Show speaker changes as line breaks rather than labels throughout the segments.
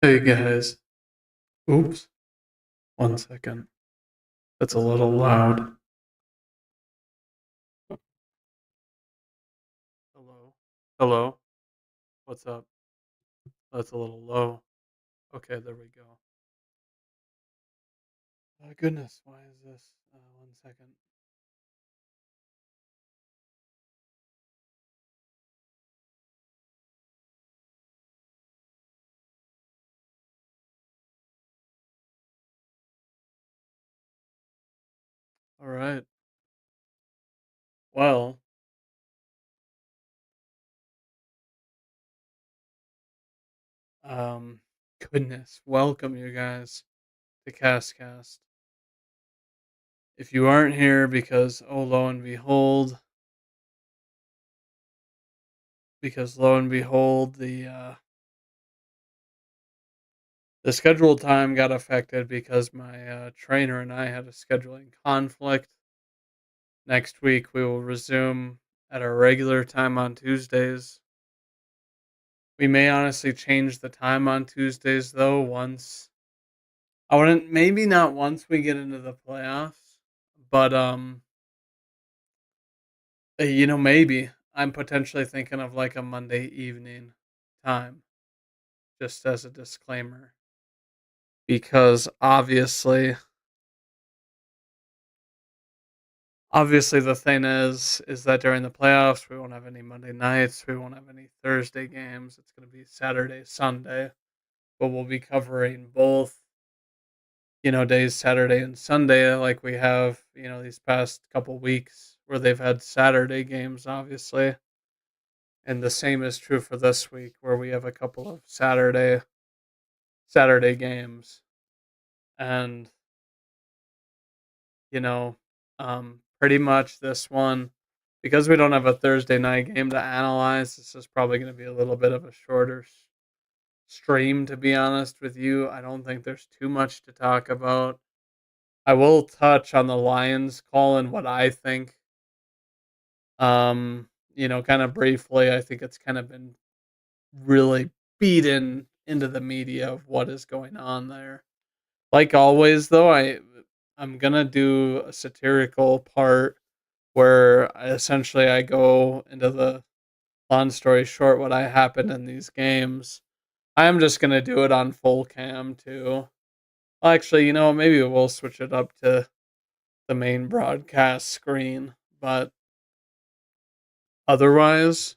Hey guys. Oops. 1 second. That's a little loud. Hello. Hello. What's up? That's a little low. Okay, there we go. Goodness, why is this? 1 second. All right. Well, um, goodness, welcome you guys to Castcast. If you aren't here because, oh, lo and behold, the scheduled time got affected because my trainer and I had a scheduling conflict. Next week, we will resume at our regular time on Tuesdays. We may honestly change the time on Tuesdays, though, once I wouldn't maybe not once we get into the playoffs, but maybe I'm potentially thinking of like a Monday evening time, just as a disclaimer, because obviously the thing is that during the playoffs we won't have any Monday nights, we won't have any Thursday games. It's going to be Saturday, Sunday, but we'll be covering both, days Saturday and Sunday, like we have, these past couple weeks where they've had Saturday games, obviously. And the same is true for this week where we have a couple of Saturday games. And, you know, pretty much this one, because we don't have a Thursday night game to analyze, this is probably going to be a little bit of a shorter stream, to be honest with you. I don't think there's too much to talk about. I will touch on the Lions call and what I think. Kind of briefly, I think it's kind of been really beaten into the media of what is going on there. Like always, though, I'm gonna do a satirical part where I go into the long story short what I happened in these games. I'm just gonna do it on full cam too. Well, actually, maybe we'll switch it up to the main broadcast screen, but otherwise,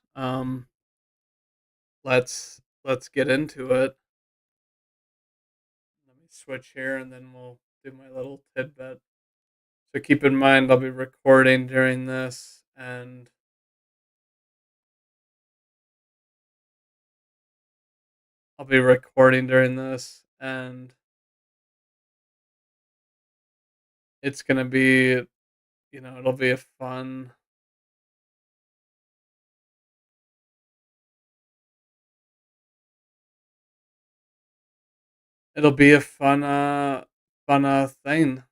let's get into it. Let me switch here and then we'll do my little tidbit. So keep in mind I'll be recording during this, and I'll be recording during this and it's going to be, it'll be a fun it'll be a fun thing,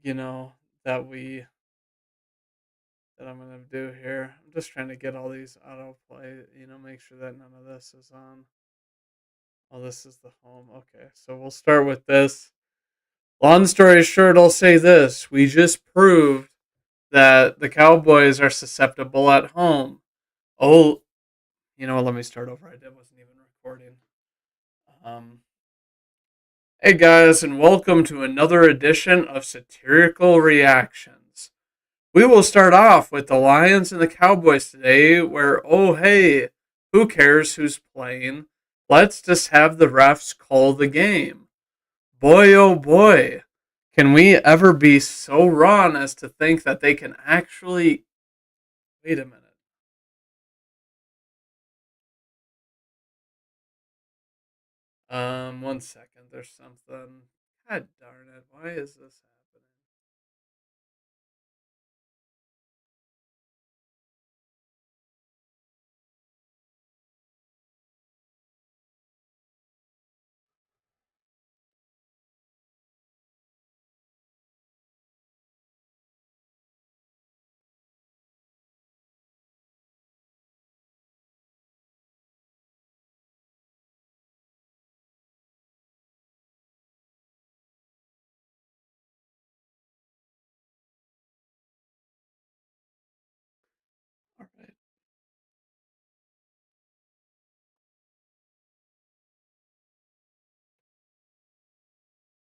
you know, that we that I'm gonna do here. I'm just trying to get all these autoplay, make sure that none of this is on. Oh, this is the home. Okay, so we'll start with this. Long story short, I'll say this. We just proved that the Cowboys are susceptible at home. Oh, let me start over. I wasn't even recording. Um, hey guys, and welcome to another edition of Satirical Reactions. We will start off with the Lions and the Cowboys today, where, oh hey, who cares who's playing? Let's just have the refs call the game. Boy, oh boy, can we ever be so wrong as to think that they can actually. Wait a minute. 1 second. There's something. God darn it. Why is this happening?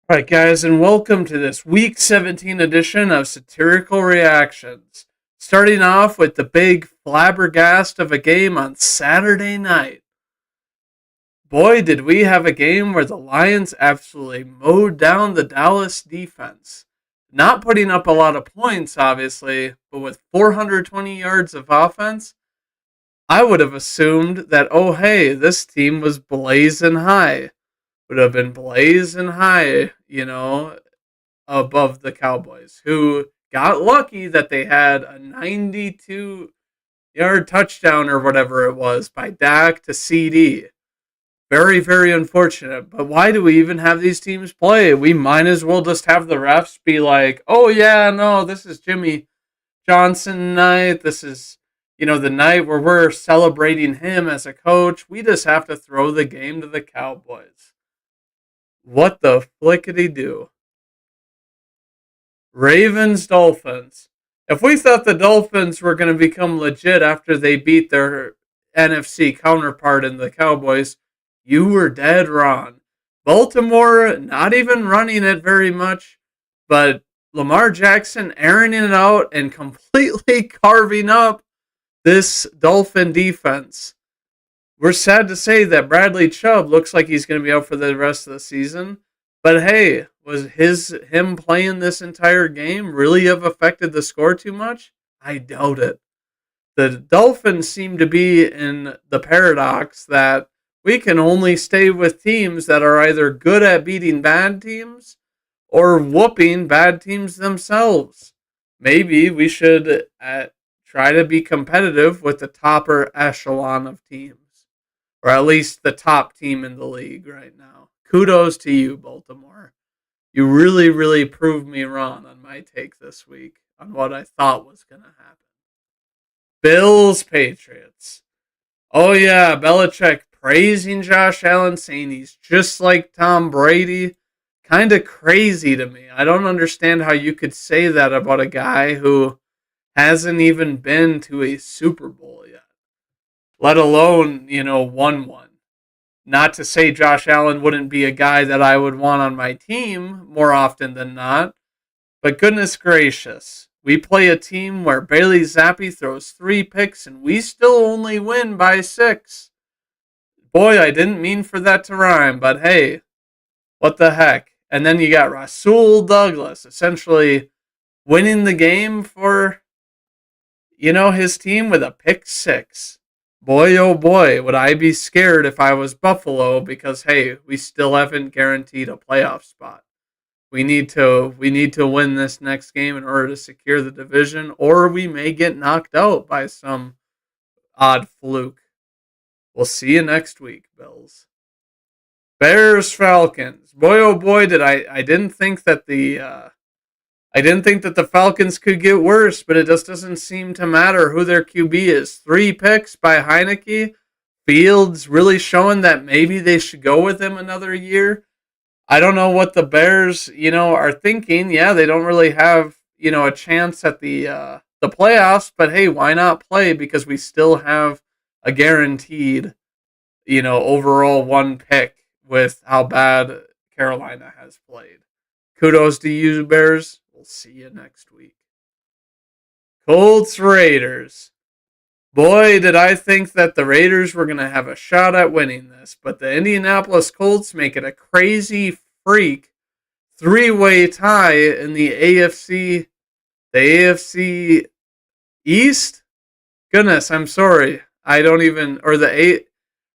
All right, guys, and welcome to this Week 17 edition of Satirical Reactions. Starting off with the big flabbergast of a game on Saturday night. Boy, did we have a game where the Lions absolutely mowed down the Dallas defense. Not putting up a lot of points, obviously, but with 420 yards of offense, I would have assumed that, oh, hey, this team was blazing high. Would have been blazing high, above the Cowboys, who got lucky that they had a 92-yard touchdown or whatever it was by Dak to CD. Very, very unfortunate. But why do we even have these teams play? We might as well just have the refs be like, oh, yeah, no, this is Jimmy Johnson night. This is, the night where we're celebrating him as a coach. We just have to throw the game to the Cowboys. What the flickety do? Ravens Dolphins. If we thought the Dolphins were going to become legit after they beat their NFC counterpart in the Cowboys, you were dead wrong. Baltimore not even running it very much, but Lamar Jackson airing it out and completely carving up this Dolphin defense. We're sad to say that Bradley Chubb looks like he's going to be out for the rest of the season. But hey, was him playing this entire game really have affected the score too much? I doubt it. The Dolphins seem to be in the paradox that we can only stay with teams that are either good at beating bad teams or whooping bad teams themselves. Maybe we should try to be competitive with the topper echelon of teams, or at least the top team in the league right now. Kudos to you, Baltimore. You really, really proved me wrong on my take this week on what I thought was going to happen. Bills Patriots. Oh, yeah, Belichick praising Josh Allen, saying he's just like Tom Brady. Kind of crazy to me. I don't understand how you could say that about a guy who hasn't even been to a Super Bowl yet, let alone, won one. Not to say Josh Allen wouldn't be a guy that I would want on my team more often than not, but goodness gracious, we play a team where Bailey Zappi throws 3 picks and we still only win by 6. Boy, I didn't mean for that to rhyme, but hey, what the heck? And then you got Rasul Douglas essentially winning the game for, his team with a pick 6. Boy, oh boy, would I be scared if I was Buffalo because, hey, we still haven't guaranteed a playoff spot. We need to win this next game in order to secure the division, or we may get knocked out by some odd fluke. We'll see you next week, Bills. Bears Falcons. Boy, oh boy, I didn't think that the Falcons could get worse, but it just doesn't seem to matter who their QB is. 3 picks by Heineke. Fields really showing that maybe they should go with him another year. I don't know what the Bears, are thinking. Yeah, they don't really have, a chance at the playoffs, but hey, why not play? Because we still have a guaranteed, overall 1 pick with how bad Carolina has played. Kudos to you, Bears. We'll see you next week. Colts Raiders. Boy, did I think that the Raiders were going to have a shot at winning this, but the Indianapolis Colts make it a crazy freak 3-way tie in the AFC East? Goodness, I'm sorry. I don't even, or the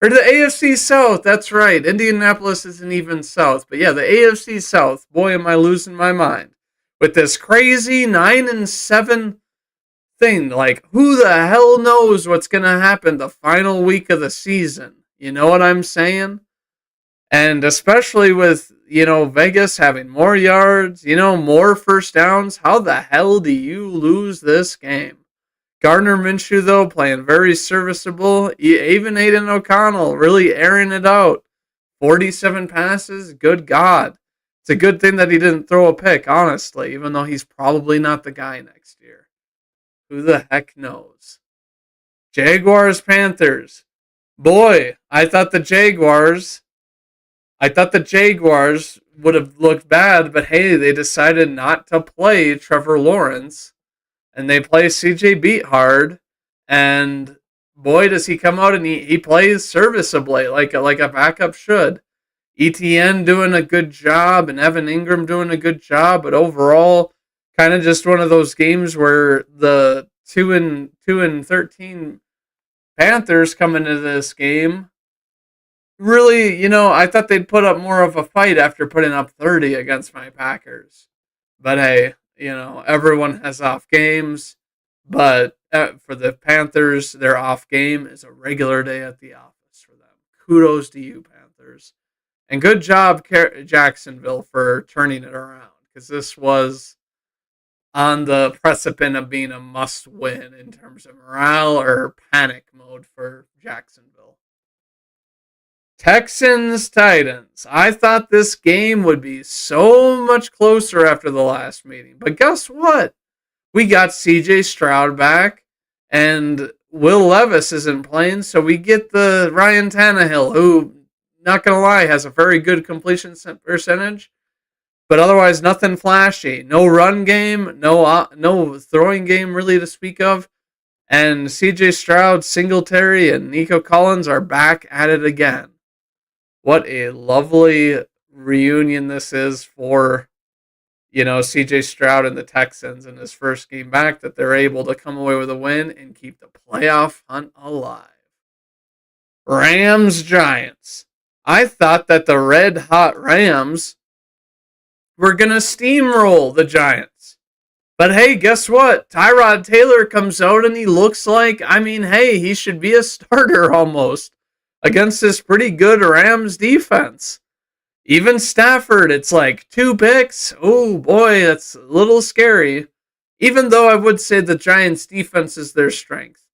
AFC South, that's right. Indianapolis isn't even South. But yeah, the AFC South. Boy, am I losing my mind. With this crazy 9-7 thing. Like, who the hell knows what's going to happen the final week of the season? You know what I'm saying? And especially with, Vegas having more yards, more first downs. How the hell do you lose this game? Gardner Minshew, though, playing very serviceable. Even Aiden O'Connell really airing it out. 47 passes, good God. It's a good thing that he didn't throw a pick, honestly, even though he's probably not the guy next year. Who the heck knows? Jaguars, Panthers. Boy, I thought the Jaguars, would have looked bad, but hey, they decided not to play Trevor Lawrence and they play CJ Beathard, and boy, does he come out and he plays serviceably like a backup should. ETN doing a good job and Evan Ingram doing a good job, but overall, kind of just one of those games where the 2-13 Panthers come into this game. Really, I thought they'd put up more of a fight after putting up 30 against my Packers. But hey, everyone has off games. But for the Panthers, their off game is a regular day at the office for them. Kudos to you, Panthers. And good job, Jacksonville, for turning it around. Because this was on the precipice of being a must win in terms of morale or panic mode for Jacksonville. Texans Titans. I thought this game would be so much closer after the last meeting. But guess what? We got CJ Stroud back and Will Levis isn't playing, so we get the Ryan Tannehill, who, not going to lie, has a very good completion percentage, but otherwise nothing flashy. No run game, no throwing game really to speak of. And CJ Stroud, Singletary, and Nico Collins are back at it again. What a lovely reunion this is for, CJ Stroud and the Texans in his first game back, that they're able to come away with a win and keep the playoff hunt alive. Rams Giants. I thought that the red hot Rams were going to steamroll the Giants. But hey, guess what? Tyrod Taylor comes out and he looks like, hey, he should be a starter almost against this pretty good Rams defense. Even Stafford, it's like 2 picks. Oh boy, that's a little scary. Even though I would say the Giants defense is their strength.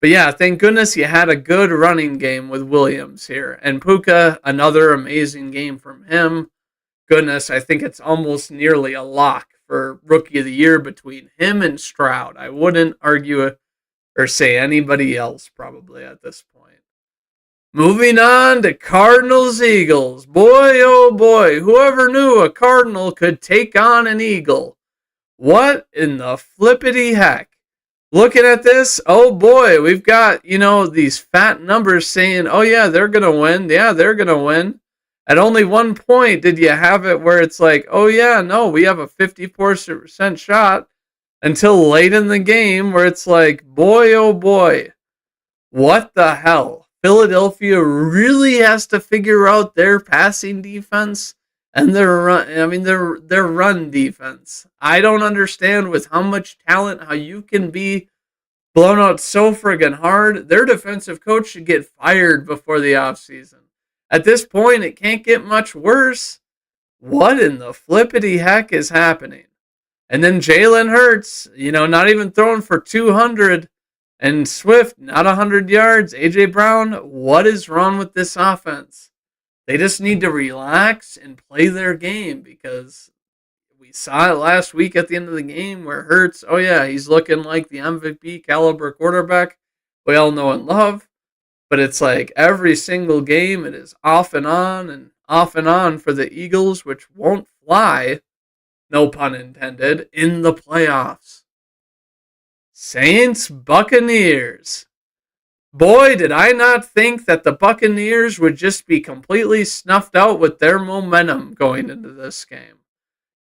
But yeah, thank goodness you had a good running game with Williams here. And Puka, another amazing game from him. Goodness, I think it's almost nearly a lock for Rookie of the Year between him and Stroud. I wouldn't argue or say anybody else probably at this point. Moving on to Cardinals Eagles. Boy, oh boy, whoever knew a Cardinal could take on an Eagle? What in the flippity heck? Looking at this, oh boy, we've got, these fat numbers saying, oh yeah, they're going to win. Yeah, they're going to win. At only one point did you have it where it's like, oh yeah, no, we have a 54% shot, until late in the game where it's like, boy, oh boy, what the hell? Philadelphia really has to figure out their passing defense and their run defense. I don't understand with how much talent how you can be blown out so friggin' hard. Their defensive coach should get fired before the offseason. At this point, it can't get much worse. What in the flippity heck is happening? And then Jalen Hurts, not even throwing for 200. And Swift, not 100 yards. A.J. Brown, what is wrong with this offense? They just need to relax and play their game, because we saw it last week at the end of the game where Hurts, oh yeah, he's looking like the MVP caliber quarterback we all know and love. But it's like every single game it is off and on for the Eagles, which won't fly, no pun intended, in the playoffs. Saints Buccaneers. Boy, did I not think that the Buccaneers would just be completely snuffed out with their momentum going into this game.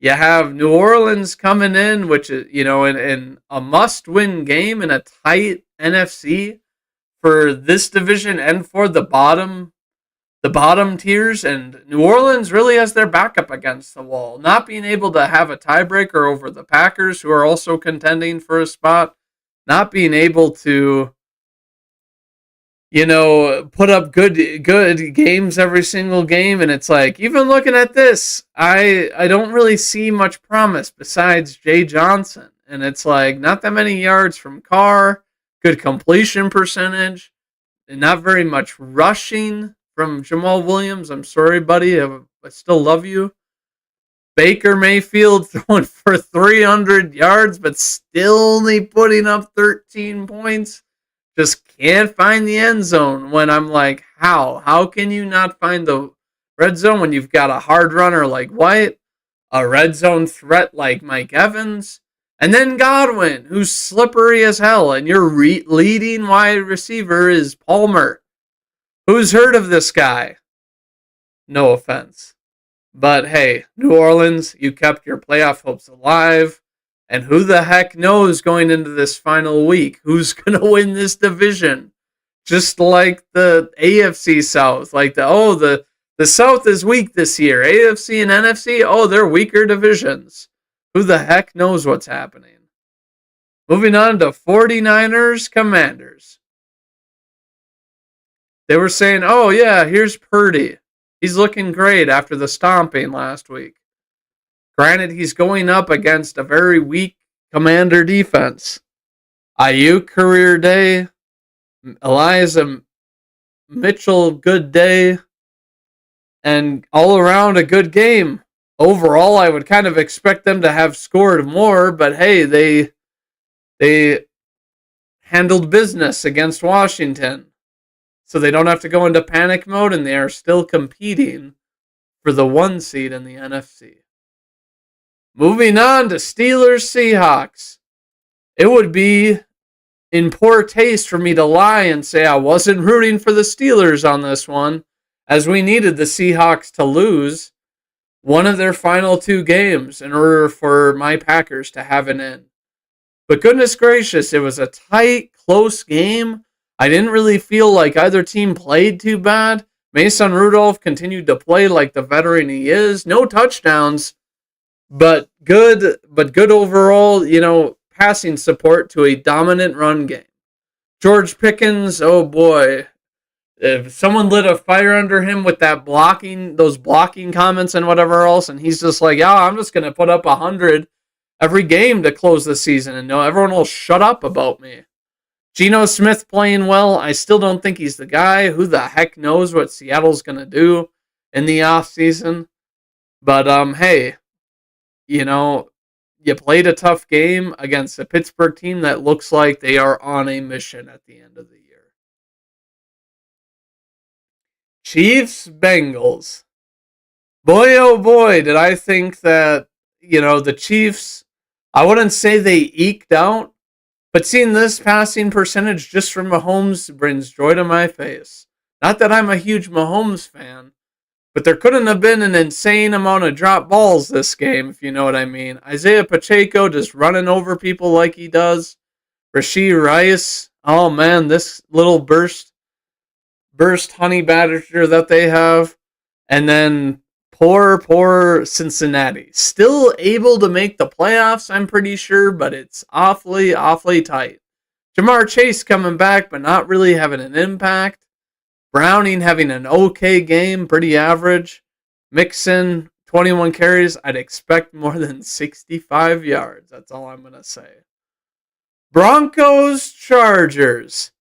You have New Orleans coming in, which is, in a must-win game in a tight NFC for this division and for the bottom tiers, and New Orleans really has their backup against the wall. Not being able to have a tiebreaker over the Packers, who are also contending for a spot. Not being able to, put up good games every single game. And it's like, even looking at this, I don't really see much promise besides Jay Johnson. And it's like, not that many yards from Carr, good completion percentage, and not very much rushing from Jamal Williams. I'm sorry, buddy. I still love you. Baker Mayfield throwing for 300 yards, but still only putting up 13 points. Just can't find the end zone when I'm like, how? How can you not find the Red zone when you've got a hard runner like White, a red zone threat like Mike Evans, and then Godwin, who's slippery as hell, and your leading wide receiver is Palmer. Who's heard of this guy? No offense. But hey, New Orleans, you kept your playoff hopes alive. And who the heck knows going into this final week who's going to win this division? Just like the AFC South, like the South is weak this year. AFC and NFC, they're weaker divisions. Who the heck knows what's happening? Moving on to 49ers Commanders. They were saying, oh yeah, here's Purdy. He's looking great after the stomping last week. Granted, he's going up against a very weak Commander defense. Ayuk career day. Elijah Mitchell good day. And all around a good game. Overall, I would kind of expect them to have scored more, but hey, they handled business against Washington. So they don't have to go into panic mode, and they are still competing for the 1 seed in the NFC. Moving on to Steelers Seahawks. It would be in poor taste for me to lie and say I wasn't rooting for the Steelers on this one, as we needed the Seahawks to lose one of their final 2 games in order for my Packers to have an in. But goodness gracious, it was a tight, close game. I didn't really feel like either team played too bad. Mason Rudolph continued to play like the veteran he is. No touchdowns, but good overall, passing support to a dominant run game. George Pickens, oh boy. If someone lit a fire under him with those blocking comments and whatever else, and he's just like, yeah, I'm just going to put up 100 every game to close the season, and everyone will shut up about me. Geno Smith playing well. I still don't think he's the guy. Who the heck knows what Seattle's going to do in the offseason. But, hey, you played a tough game against a Pittsburgh team that looks like they are on a mission at the end of the year. Chiefs Bengals. Boy, oh boy, did I think that, the Chiefs, I wouldn't say they eked out, but seeing this passing percentage just from Mahomes brings joy to my face. Not that I'm a huge Mahomes fan, but there couldn't have been an insane amount of drop balls this game, if you know what I mean. Isaiah Pacheco just running over people like he does. Rashee Rice, oh man, this little burst honey badger that they have. And then poor Cincinnati. Still able to make the playoffs, I'm pretty sure, but it's awfully tight. Jamar Chase coming back, but not really having an impact. Browning having an okay game, pretty average. Mixon, 21 carries. I'd expect more than 65 yards. That's all I'm going to say. Broncos Chargers.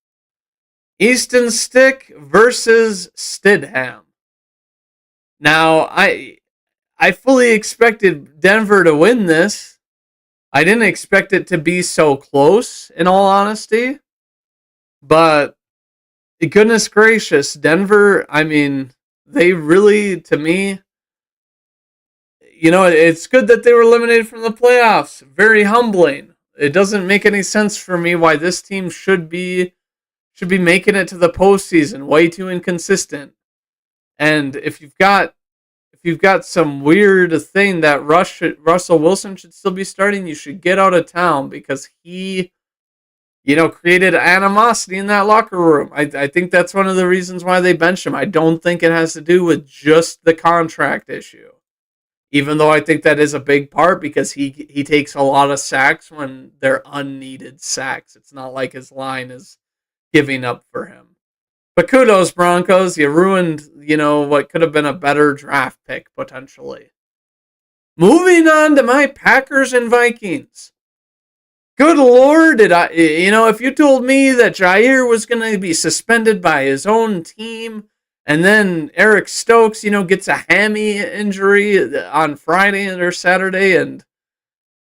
Easton Stick versus Stidham. Now, I fully expected Denver to win this. I didn't expect it to be so close, in all honesty. But, goodness gracious, Denver, they really, to me, it's good that they were eliminated from the playoffs. Very humbling. It doesn't make any sense for me why this team should be making it to the postseason. Way too inconsistent. And if you've got some weird thing that Russell Wilson should still be starting, you should get out of town because he, created animosity in that locker room. I think that's one of the reasons why they benched him. I don't think it has to do with just the contract issue. Even though I think that is a big part because he takes a lot of sacks when they're unneeded sacks. It's not like his line is giving up for him. But kudos, Broncos. You ruined, what could have been a better draft pick, potentially. Moving on to my Packers and Vikings. Good Lord, if you told me that Jair was going to be suspended by his own team, and then Eric Stokes, gets a hammy injury on Friday or Saturday, and,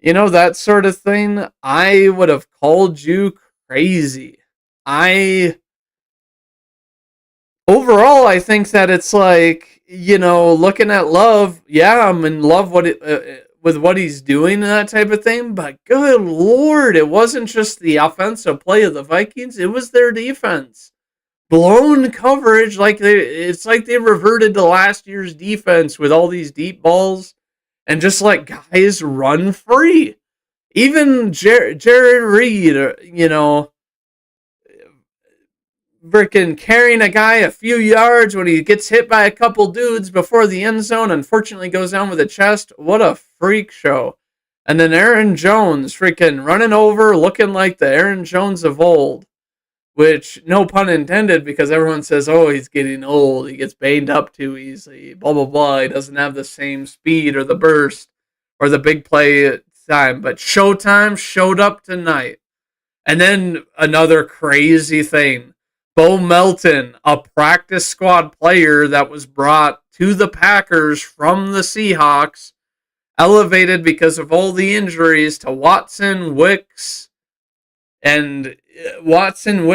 that sort of thing, I would have called you crazy. Overall, I think that it's like, looking at Love, yeah, I'm in love with what he's doing and that type of thing. But good lord, it wasn't just the offensive play of the Vikings; it was their defense. Blown coverage, it's like they reverted to last year's defense with all these deep balls and just let guys run free. Even Jared Reed, freaking carrying a guy a few yards when he gets hit by a couple dudes before the end zone. Unfortunately, goes down with a chest. What a freak show! And then Aaron Jones freaking running over, looking like the Aaron Jones of old. Which, no pun intended, because everyone says, "Oh, he's getting old. He gets banged up too easily." Blah blah blah. He doesn't have the same speed or the burst or the big play time. But Showtime showed up tonight. And then another crazy thing. Bo Melton, a practice squad player that was brought to the Packers from the Seahawks, elevated because of all the injuries to Watson, Wicks, and Watson and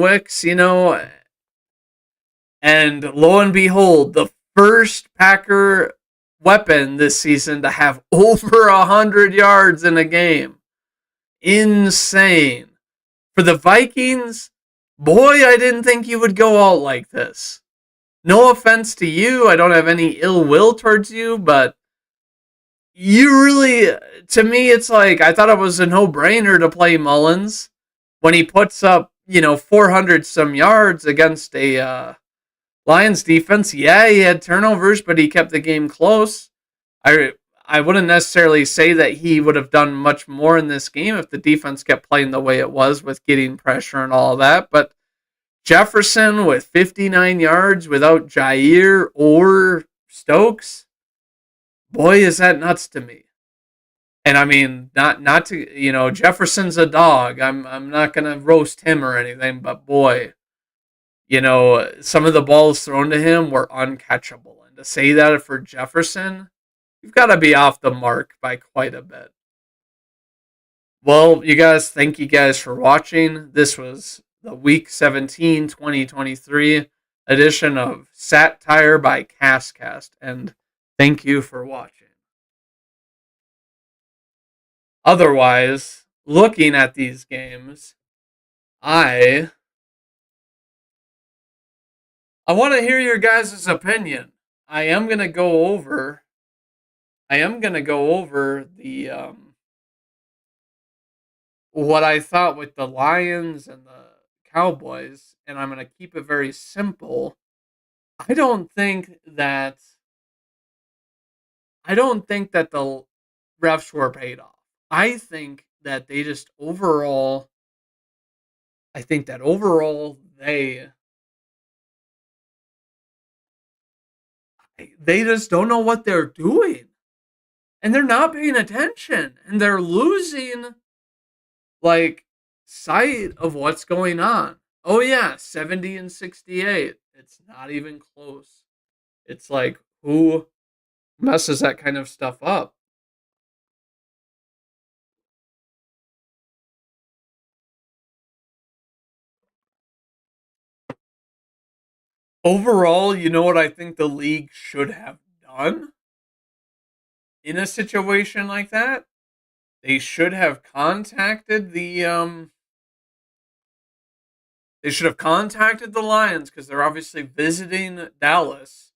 Wicks, and lo and behold, the first Packer weapon this season to have over 100 yards in a game. Insane. For the Vikings, boy, I didn't think you would go out like this. No offense to you, I don't have any ill will towards you, but you really, to me, it's like, I thought it was a no-brainer to play Mullins when he puts up, 400 some yards against a Lions defense. Yeah, he had turnovers, but he kept the game close. I I wouldn't necessarily say that he would have done much more in this game if the defense kept playing the way it was with getting pressure and all that. But Jefferson with 59 yards without Jair or Stokes, boy, is that nuts to me. And I mean, not to Jefferson's a dog. I'm not gonna roast him or anything, but boy, some of the balls thrown to him were uncatchable. And to say that for Jefferson, you've got to be off the mark by quite a bit. Well, you guys, thank you guys for watching. This was the Week 17, 2023 edition of Satire by Castcast, and thank you for watching. Otherwise, looking at these games, I want to hear your guys' opinion. I am gonna go over. The what I thought with the Lions and the Cowboys, and I'm gonna keep it very simple. I don't think that the refs were paid off. I think that they just overall. I think that overall they just don't know what they're doing, and they're not paying attention, and they're losing like sight of what's going on. Oh yeah, 70 and 68. It's not even close. It's like, who messes that kind of stuff up? Overall, you know what I think the league should have done in a situation like that? They should have contacted the Lions because they're obviously visiting Dallas,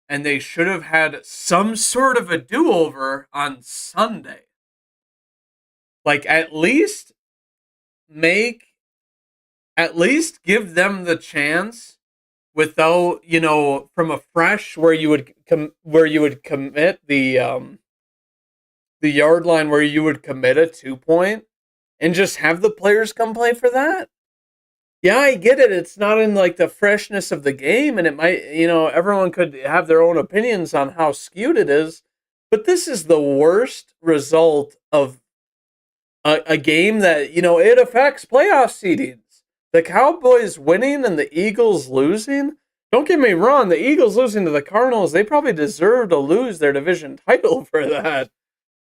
and they should have had some sort of a do-over on Sunday. Like make at least give them the chance without, from a fresh where you would commit the yard line where you would commit a 2 point and just have the players come play for that. Yeah, I get it. It's not in like the freshness of the game, and it might, everyone could have their own opinions on how skewed it is. But this is the worst result of a game that, it affects playoff seedings. The Cowboys winning and the Eagles losing. Don't get me wrong, the Eagles losing to the Cardinals, they probably deserve to lose their division title for that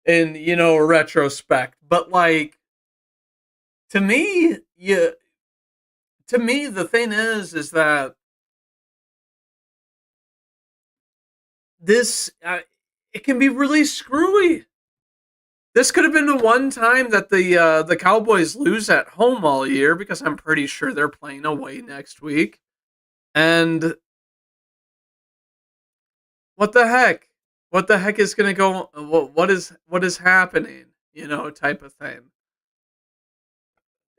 in, retrospect. But like, to me, the thing is that this it can be really screwy. This could have been the one time that the Cowboys lose at home all year because I'm pretty sure they're playing away next week. And what the heck? What the heck is going to go? What is happening? Type of thing.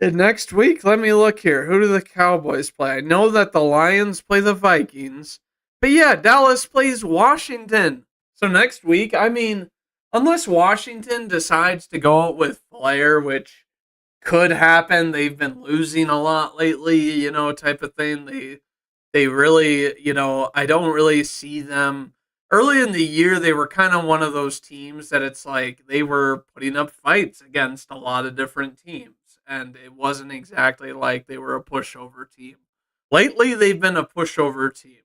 And next week, let me look here. Who do the Cowboys play? I know that the Lions play the Vikings, but yeah, Dallas plays Washington. So next week, I mean, unless Washington decides to go out with Flair, which could happen. They've been losing a lot lately, type of thing. They really, I don't really see them. Early in the year, they were kind of one of those teams that it's like they were putting up fights against a lot of different teams, and it wasn't exactly like they were a pushover team. Lately, they've been a pushover team,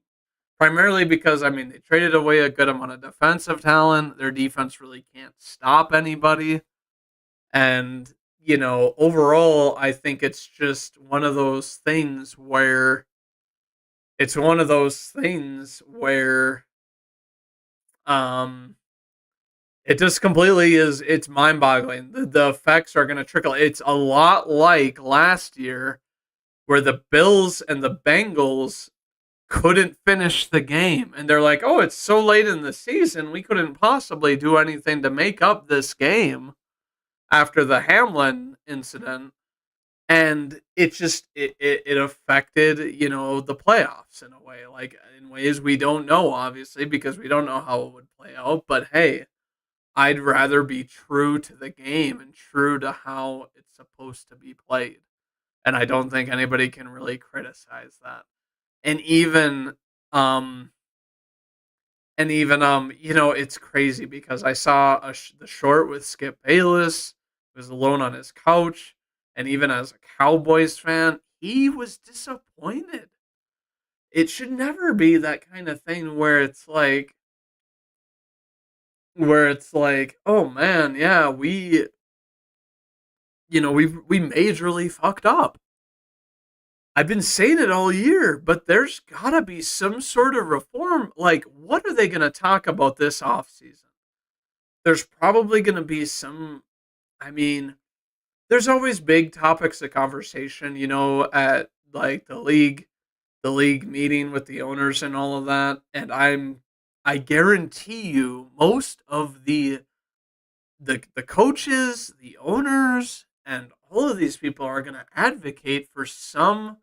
primarily because, I mean, they traded away a good amount of defensive talent. Their defense really can't stop anybody. And, overall, I think it's just one of those things where it's one of those things where um it just completely is it's mind-boggling. The effects are going to trickle. It's a lot like last year where the Bills and the Bengals couldn't finish the game and they're like, "Oh, it's so late in the season, we couldn't possibly do anything to make up this game after the Hamlin incident." And it affected the playoffs in a way, like in ways we don't know, obviously, because we don't know how it would play out. But hey, I'd rather be true to the game and true to how it's supposed to be played, and I don't think anybody can really criticize that. And even um it's crazy because I saw the short with Skip Bayless, who was alone on his couch, and even as a Cowboys fan, he was disappointed. It should never be that kind of thing where it's like, oh man, yeah, we majorly fucked up. I've been saying it all year, but there's gotta be some sort of reform. Like, what are they gonna talk about this offseason? There's probably gonna be some. I mean, there's always big topics of conversation, at like the league meeting with the owners and all of that. And I guarantee you most of the coaches, the owners, and all of these people are going to advocate for some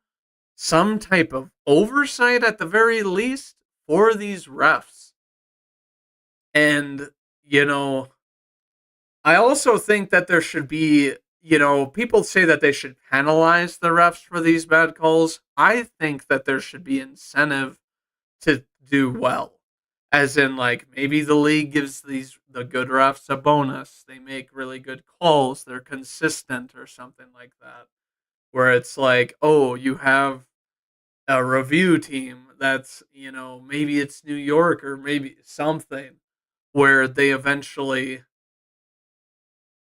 type of oversight at the very least for these refs. And you know, I also think that there should be, people say that they should penalize the refs for these bad calls. I think that there should be incentive to do well. As in, like, maybe the league gives the good refs a bonus. They make really good calls. They're consistent or something like that. Where it's like, oh, you have a review team that's, maybe it's New York or maybe something where they eventually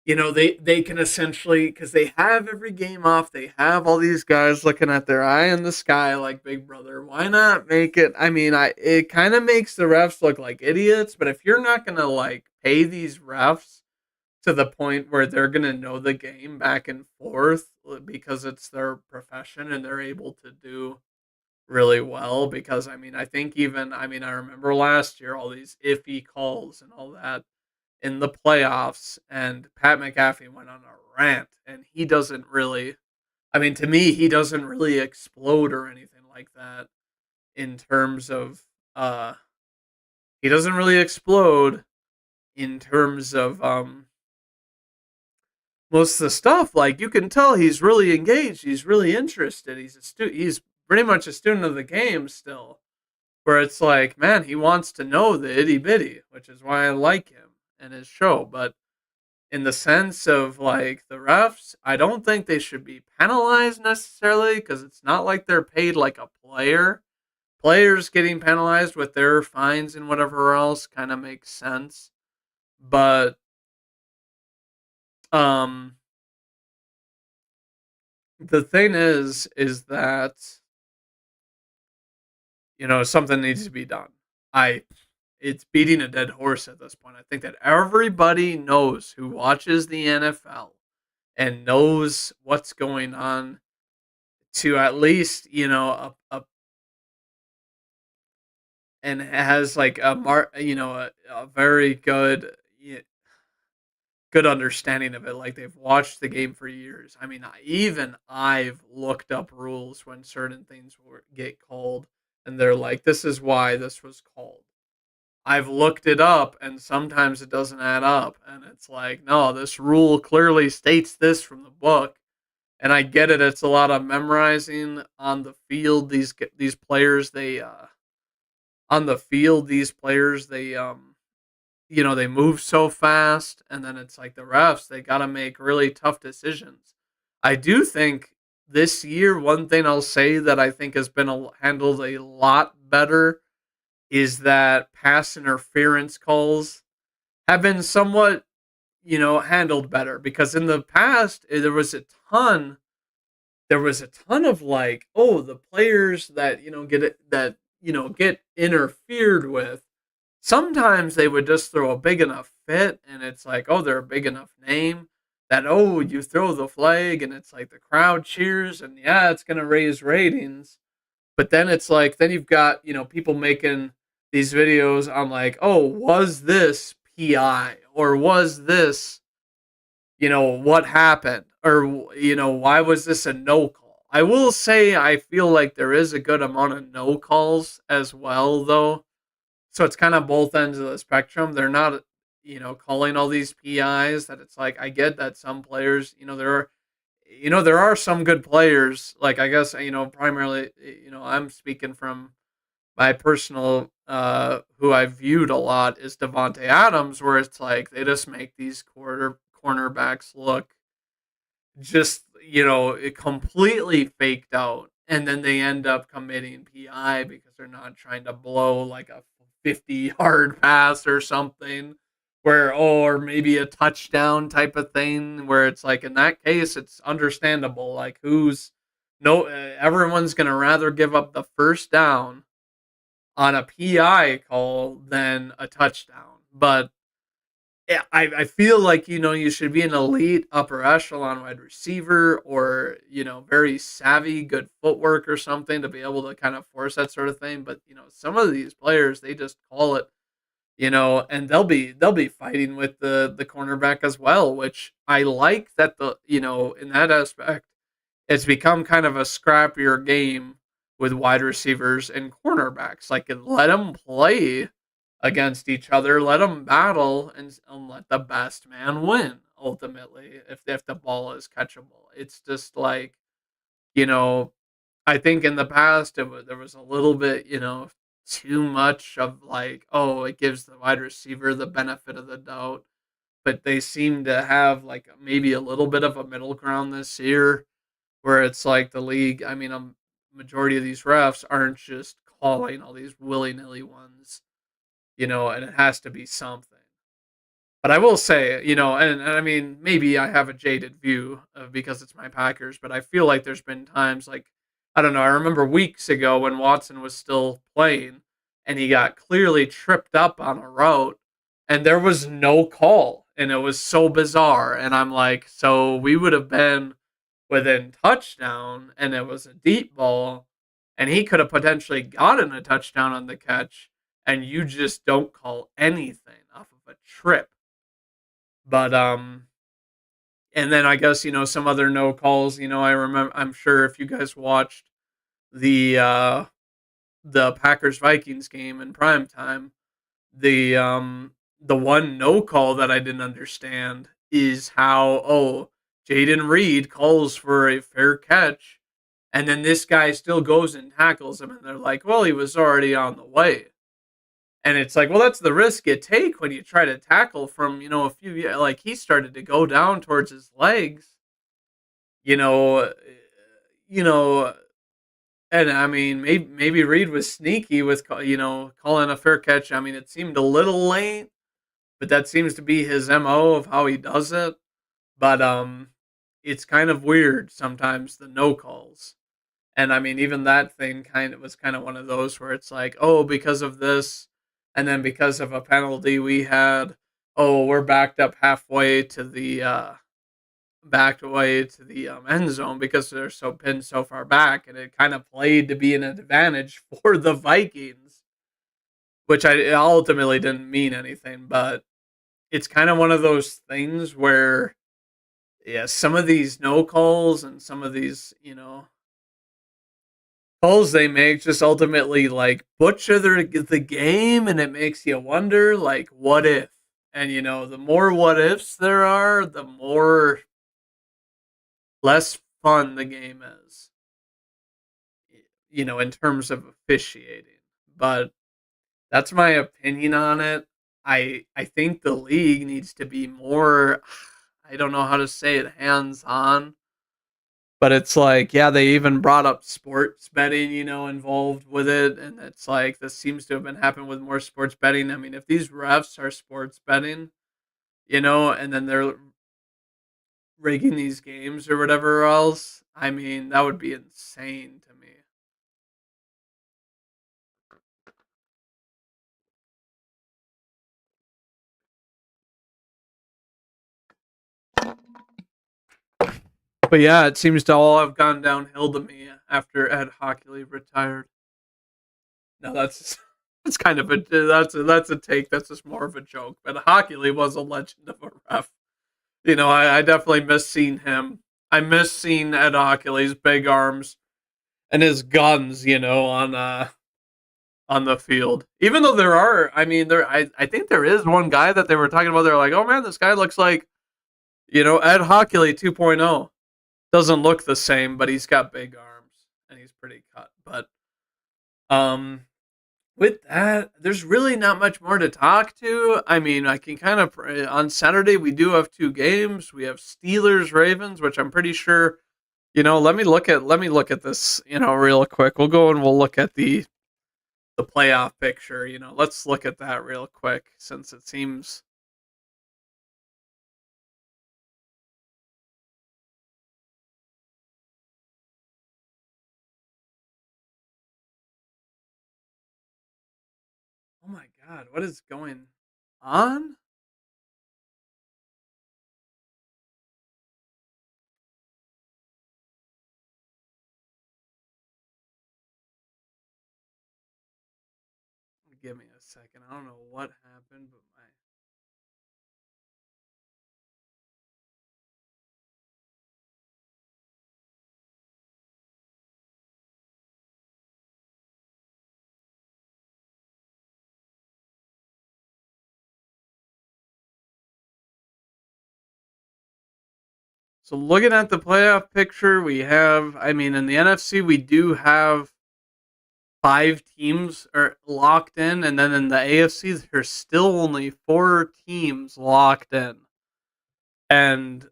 they can essentially, because they have every game off, they have all these guys looking at their eye in the sky like Big Brother. Why not make it? I mean, it kind of makes the refs look like idiots, but if you're not gonna like pay these refs to the point where they're gonna know the game back and forth because it's their profession and they're able to do really well, because I mean, I think even, I mean, I remember last year all these iffy calls and all that in the playoffs, and Pat McAfee went on a rant, and he doesn't really, I mean, to me, he doesn't really explode or anything like that in terms of, uh, he doesn't really explode in terms of, most of the stuff. Like, you can tell he's really engaged, he's really interested, he's pretty much a student of the game still, where it's like, man, he wants to know the itty bitty, which is why I like him and his show. But in the sense of like the refs, I don't think they should be penalized necessarily because it's not like they're paid like a player. Players getting penalized with their fines and whatever else kind of makes sense. But um the thing is that something needs to be done. I it's beating a dead horse at this point. I think that everybody knows who watches the NFL and knows what's going on to at least, and has like a very good understanding of it. Like they've watched the game for years. I mean, even I've looked up rules when certain things get called, and they're like, "This is why this was called." I've looked it up, and sometimes it doesn't add up, and it's like, no, this rule clearly states this from the book. And I get it; it's a lot of memorizing on the field. These players, they on the field, these players, they move so fast, and then it's like the refs, they got to make really tough decisions. I do think this year, one thing I'll say that I think has been handled a lot better is that pass interference calls have been somewhat, handled better, because in the past ton there was a ton of like, oh, the players that, get it, that, get interfered with. Sometimes they would just throw a big enough fit, and it's like, oh, they're a big enough name that, oh, you throw the flag, and it's like the crowd cheers, and yeah, it's going to raise ratings. But then it's like, then you've got, people making these videos on like, oh, was this PI, or was this, what happened, or, why was this a no call? I will say, I feel like there is a good amount of no calls as well, though. So it's kind of both ends of the spectrum. They're not, calling all these PIs that it's like, I get that some players, there are some good players. Like, I guess, primarily, I'm speaking from my personal, who I've viewed a lot is Devonte Adams, where it's like they just make these cornerbacks look just, completely faked out. And then they end up committing PI because they're not trying to blow like a 50-yard pass or something, or maybe a touchdown type of thing, where it's like, in that case, it's understandable. Like, everyone's going to rather give up the first down on a PI call than a touchdown. But yeah, I feel like, you should be an elite upper echelon wide receiver, or, very savvy, good footwork or something to be able to kind of force that sort of thing. But, some of these players, they just call it, and they'll be fighting with the cornerback as well, which I like that, in that aspect, it's become kind of a scrappier game with wide receivers and cornerbacks. Like, let them play against each other, let them battle, and let the best man win. Ultimately, if the ball is catchable, it's just like, you know, I think in the past there was a little bit, too much of like, oh, it gives the wide receiver the benefit of the doubt, but they seem to have like maybe a little bit of a middle ground this year, where it's like the league. I mean, a majority of these refs aren't just calling all these willy nilly ones, and it has to be something. But I will say, and I mean, maybe I have a jaded view of, because it's my Packers, but I feel like there's been times like, I don't know, I remember weeks ago when Watson was still playing and he got clearly tripped up on a route and there was no call. And it was so bizarre. And I'm like, so we would have been within touchdown and it was a deep ball and he could have potentially gotten a touchdown on the catch, and you just don't call anything off of a trip. But and then I guess, some other no calls. I remember, I'm sure if you guys watched the the Packers Vikings game in prime time, the one no call that I didn't understand is how, oh, Jaden Reed calls for a fair catch, and then this guy still goes and tackles him, and they're like, well, he was already on the way. And it's like, well, that's the risk you take when you try to tackle from, a few, like, he started to go down towards his legs, you know, uh, you know, and I mean, maybe Reed was sneaky with, calling a fair catch. I mean, it seemed a little late, but that seems to be his MO of how he does it. But it's kind of weird sometimes, the no calls. And I mean, even that thing kind of was kind of one of those where it's like, oh, because of this, and then because of a penalty we had, oh, we're backed up halfway to the backed away to the end zone because they're so pinned so far back, and it kind of played to be an advantage for the Vikings, which I it ultimately didn't mean anything. But it's kind of one of those things where, yeah, some of these no calls and some of these, calls they make just ultimately like butcher the game, and it makes you wonder, like, what if? And the more what ifs there are, the more less fun the game is, in terms of officiating. But that's my opinion on it. I think the league needs to be more, I don't know how to say it, hands on. But it's like, yeah, they even brought up sports betting, involved with it, and it's like this seems to have been happening with more sports betting. I mean, if these refs are sports betting, and then they're rigging these games or whatever else, I mean, that would be insane to me. But yeah, it seems to all have gone downhill to me after Ed Hockley retired. No, that's that's kind of a that's a take. That's just more of a joke. But Hockley was a legend of a ref. I definitely miss seeing him. I miss seeing Ed Hockley's big arms and his guns, on the field. Even though there are, I mean, I think there is one guy that they were talking about. They're like, oh man, this guy looks like, Ed Hockley 2.0. Doesn't look the same, but he's got big arms and he's pretty cut. But um, with that, there's really not much more to talk to. I mean, I can kind of on Saturday we do have two games. We have Steelers Ravens, which I'm pretty sure. Let me look at this, real quick. We'll go and we'll look at the playoff picture. Let's look at that real quick since it seems. Oh my God, what is going on? Give me a second. I don't know what happened, but my. So looking at the playoff picture, we have. I mean, in the NFC, we do have five teams are locked in, and then in the AFC, there's still only four teams locked in, and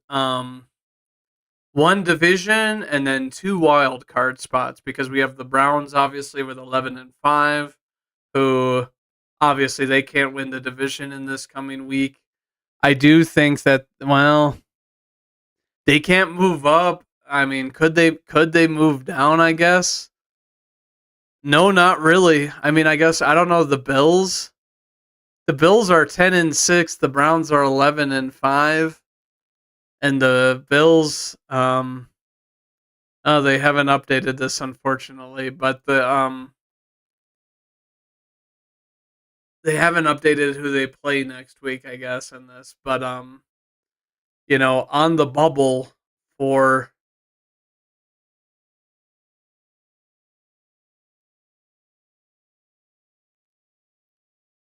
one division, and then two wild card spots because we have the Browns obviously with 11-5, who obviously they can't win the division in this coming week. I do think that, well, they can't move up. I mean, could they move down, I guess? No, not really. I mean, I guess I don't know the Bills. The Bills are 10-6, the Browns are 11-5, and the Bills oh, they haven't updated this unfortunately, but they haven't updated who they play next week, I guess, in this. But on the bubble for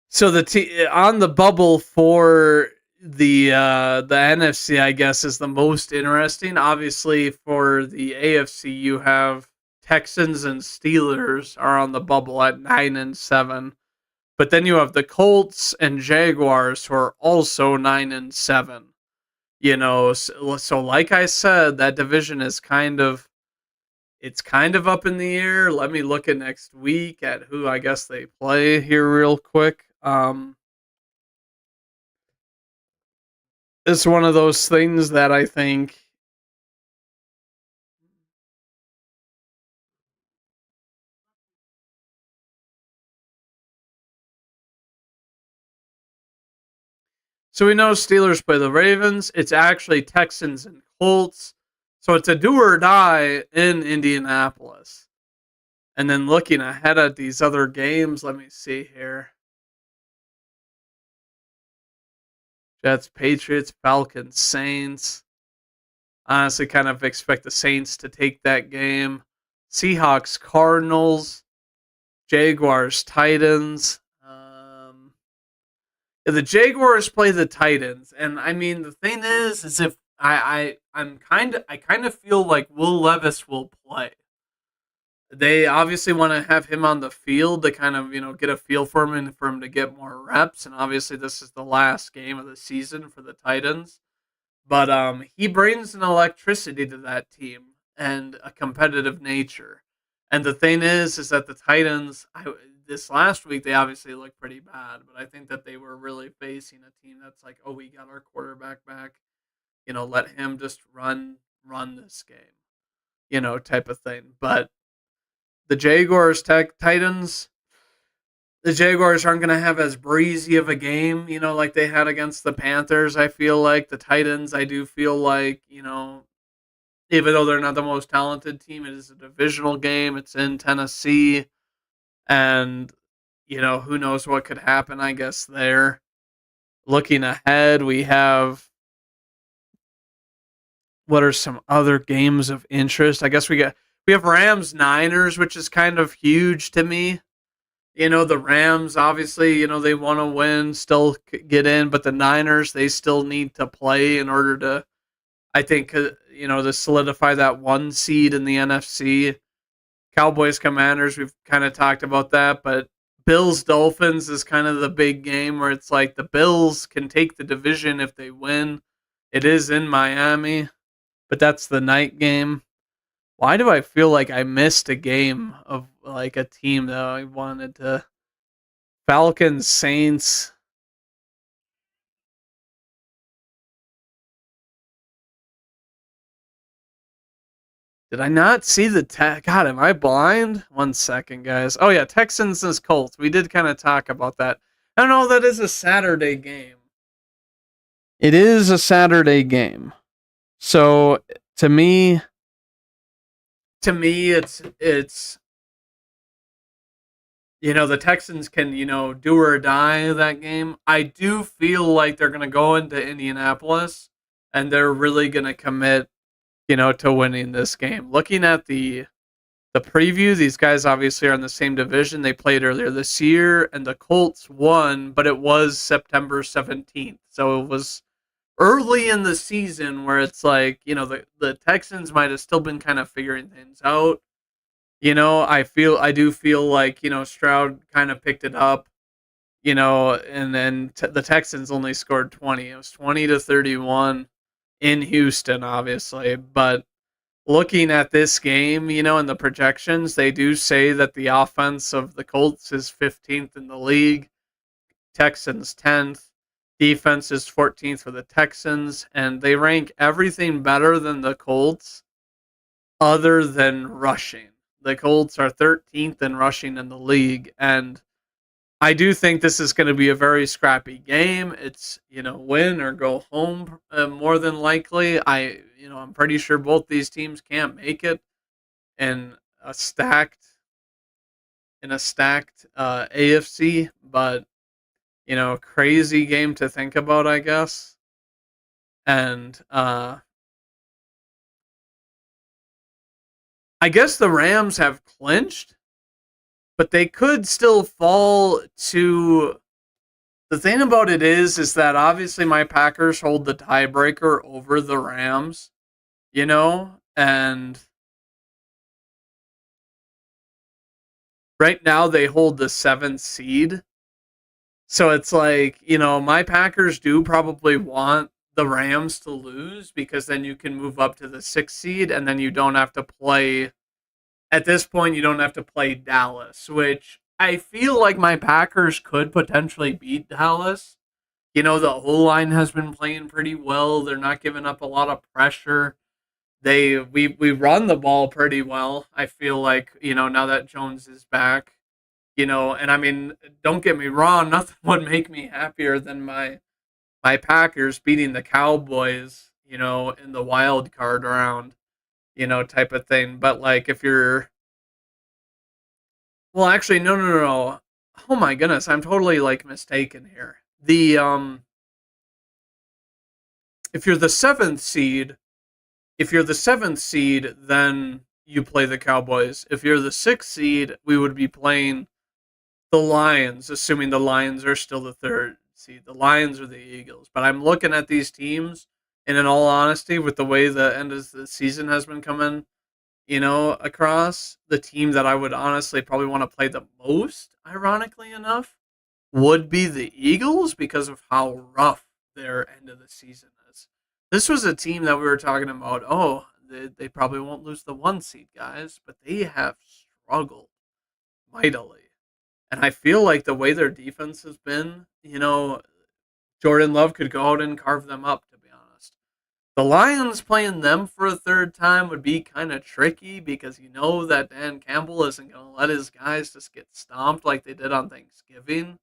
so on the bubble for the NFC, I guess, is the most interesting. Obviously, for the AFC, you have Texans and Steelers are on the bubble at 9-7. But then you have the Colts and Jaguars who are also 9-7. So like I said, that division is kind of up in the air. Let me look at next week at who I guess they play here real quick. It's one of those things that I think. So we know Steelers play the Ravens. It's actually Texans and Colts. So it's a do or die in Indianapolis. And then looking ahead at these other games, let me see here. Jets, Patriots, Falcons, Saints. Honestly, kind of expect the Saints to take that game. Seahawks, Cardinals, Jaguars, Titans. Yeah, the Jaguars play the Titans, and I mean the thing is if I kind of feel like Will Levis will play. They obviously want to have him on the field to kind of get a feel for him and for him to get more reps. And obviously, this is the last game of the season for the Titans. But he brings an electricity to that team and a competitive nature. And the thing is that the Titans, this last week, they obviously looked pretty bad. But I think that they were really facing a team that's like, oh, we got our quarterback back. Let him just run this game, type of thing. But the Jaguars, Titans, the Jaguars aren't going to have as breezy of a game, like they had against the Panthers. I feel like the Titans, I do feel like, even though they're not the most talented team, it is a divisional game. It's in Tennessee. And, who knows what could happen, I guess, there. Looking ahead, we have what are some other games of interest? I guess we have Rams Niners, which is kind of huge to me. The Rams, obviously, they want to win, still get in, but the Niners, they still need to play in order to, I think, to solidify that one seed in the NFC. Cowboys Commanders, we've kind of talked about that, but Bills Dolphins is kind of the big game where it's like the Bills can take the division if they win. It is in Miami, but that's the night game. Why do I feel like I missed a game of like a team that I wanted to? Falcons, Saints. Did I not see the God, am I blind? 1 second, guys. Oh yeah, Texans and Colts. We did kind of talk about that. I don't know. That is a Saturday game. It is a Saturday game. So to me, it's the Texans can do or die that game. I do feel like they're gonna go into Indianapolis and they're really gonna commit to winning this game. Looking at the preview, these guys obviously are in the same division. They played earlier this year, and the Colts won, but it was September 17th. So it was early in the season where it's like, the Texans might have still been kind of figuring things out. I do feel like, Stroud kind of picked it up, and then the Texans only scored 20. It was 20-31 in Houston, obviously, but looking at this game, and the projections, they do say that the offense of the Colts is 15th in the league, Texans 10th, defense is 14th for the Texans, and they rank everything better than the Colts other than rushing. The Colts are 13th in rushing in the league, and I do think this is going to be a very scrappy game. It's win or go home more than likely. I'm pretty sure both these teams can't make it in a stacked AFC, but crazy game to think about, I guess. And I guess the Rams have clinched, but they could still fall to. The thing about it is that obviously my Packers hold the tiebreaker over the Rams, and right now they hold the 7th seed. So it's like, my Packers do probably want the Rams to lose because then you can move up to the 6th seed and then you don't have to play. At this point, you don't have to play Dallas, which I feel like my Packers could potentially beat Dallas. The O-line has been playing pretty well. They're not giving up a lot of pressure. We run the ball pretty well. I feel like, now that Jones is back, and I mean, don't get me wrong, nothing would make me happier than my my Packers beating the Cowboys, in the wild card round, type of thing. But like if you're well, actually, no, no, no, no. Oh my goodness, I'm totally like mistaken here. If you're the seventh seed, if you're the seventh seed, then you play the Cowboys. If you're the sixth seed, we would be playing the Lions, assuming the Lions are still the third seed. The Lions or the Eagles. But I'm looking at these teams, and in all honesty, with the way the end of the season has been coming, across, the team that I would honestly probably want to play the most, ironically enough, would be the Eagles because of how rough their end of the season is. This was a team that we were talking about. Oh, they probably won't lose the one seed, guys, but they have struggled mightily. And I feel like the way their defense has been, Jordan Love could go out and carve them up, to be honest. The Lions playing them for a third time would be kind of tricky because you know that Dan Campbell isn't going to let his guys just get stomped like they did on Thanksgiving.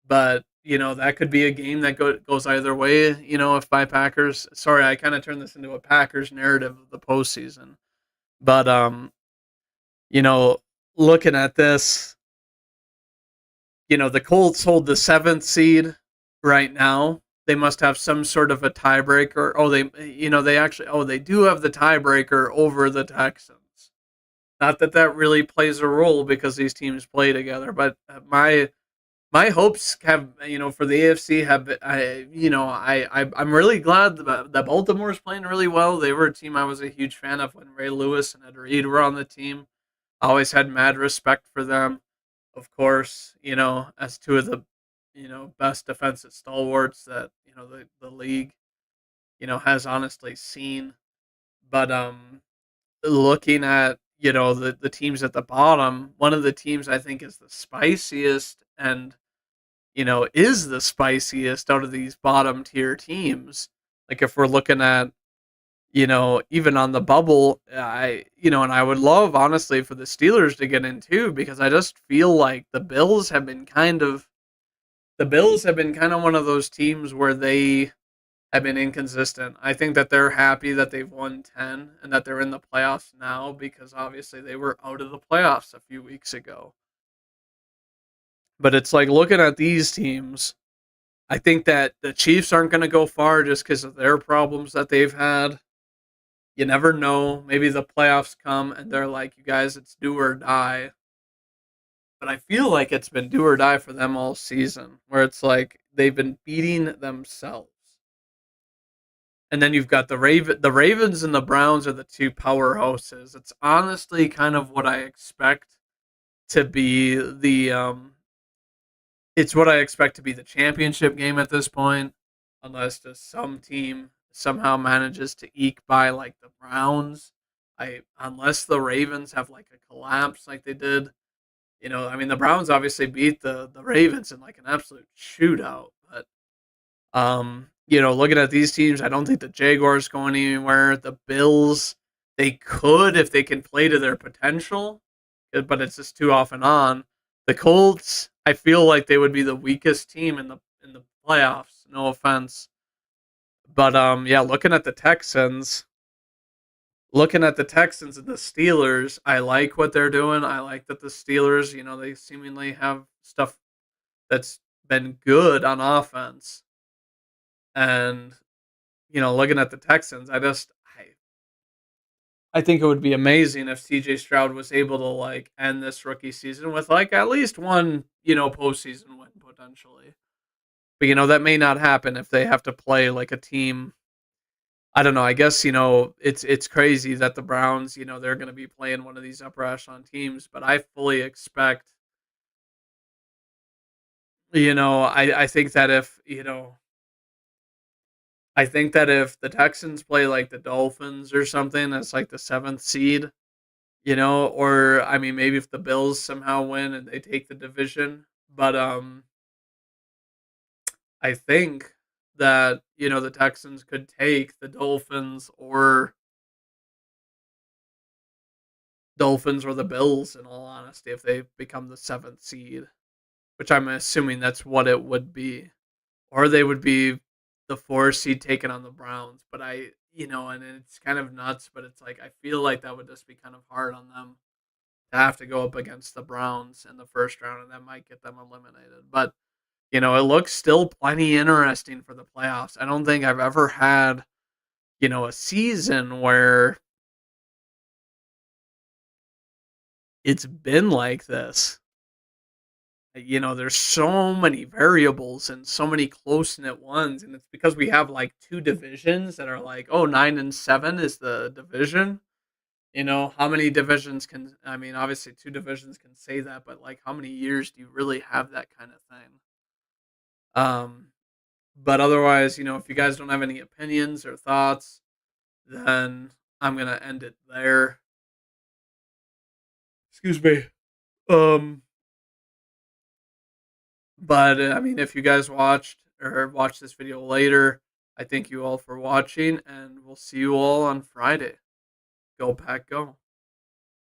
But, that could be a game that goes either way, if by Packers. Sorry, I kind of turned this into a Packers narrative of the postseason. But, you know, looking at this, the Colts hold the seventh seed right now. They must have some sort of a tiebreaker. Oh, they do have the tiebreaker over the Texans. Not that that really plays a role because these teams play together, but my hopes have, for the AFC have, I'm really glad that Baltimore is playing really well. They were a team I was a huge fan of when Ray Lewis and Ed Reed were on the team. I always had mad respect for them, of course, as two of the, best defensive stalwarts that, the league, has honestly seen. But, looking at, the teams at the bottom, one of the teams I think is the spiciest and is the spiciest out of these bottom tier teams. Like if we're looking at, even on the bubble, and I would love honestly for the Steelers to get in too because I just feel like the Bills have been kind of one of those teams where they have been inconsistent. I think that they're happy that they've won 10 and that they're in the playoffs now because obviously they were out of the playoffs a few weeks ago. But it's like looking at these teams, I think that the Chiefs aren't going to go far just because of their problems that they've had. You never know. Maybe the playoffs come and they're like, you guys, it's do or die. But I feel like it's been do or die for them all season, where it's like they've been beating themselves. And then you've got the Ravens and the Browns are the two powerhouses. It's honestly kind of what I expect to be it's what I expect to be the championship game at this point, unless just some team somehow manages to eke by like the Browns. Unless the Ravens have like a collapse like they did. I mean the Browns obviously beat the Ravens in like an absolute shootout, but looking at these teams, I don't think the Jaguars going anywhere. The Bills, they could if they can play to their potential, but it's just too off and on. The Colts, I feel like they would be the weakest team in the playoffs. No offense, but yeah, looking at the Texans and the Steelers, I like what they're doing. I like that the Steelers, they seemingly have stuff that's been good on offense, and looking at the Texans, I think it would be amazing if CJ Stroud was able to like end this rookie season with like at least one, postseason win potentially. But that may not happen if they have to play like a team. I don't know. I guess it's crazy that the Browns, they're going to be playing one of these upper echelon teams, but I fully expect, I think that if I think that if the Texans play like the Dolphins or something, that's like the seventh seed, or I mean, maybe if the Bills somehow win and they take the division, but I think that the Texans could take the Dolphins or the Bills. In all honesty, if they become the seventh seed, which I'm assuming that's what it would be, or they would be. the 4 seed taking on the Browns, but and it's kind of nuts, but it's like I feel like that would just be kind of hard on them to have to go up against the Browns in the first round, and that might get them eliminated. But it looks still plenty interesting for the playoffs. I don't think I've ever had a season where it's been like this. There's so many variables and so many close knit ones, and it's because we have like two divisions that are like, oh, 9 and 7 is the division. How many divisions can, I mean, obviously two divisions can say that, but like, how many years do you really have that kind of thing? Um, but otherwise, if you guys don't have any opinions or thoughts, then I'm gonna end it there. Excuse me. Um, but I mean, if you guys watched or watch this video later, I thank you all for watching, and we'll see you all on Friday. Go Pack, go!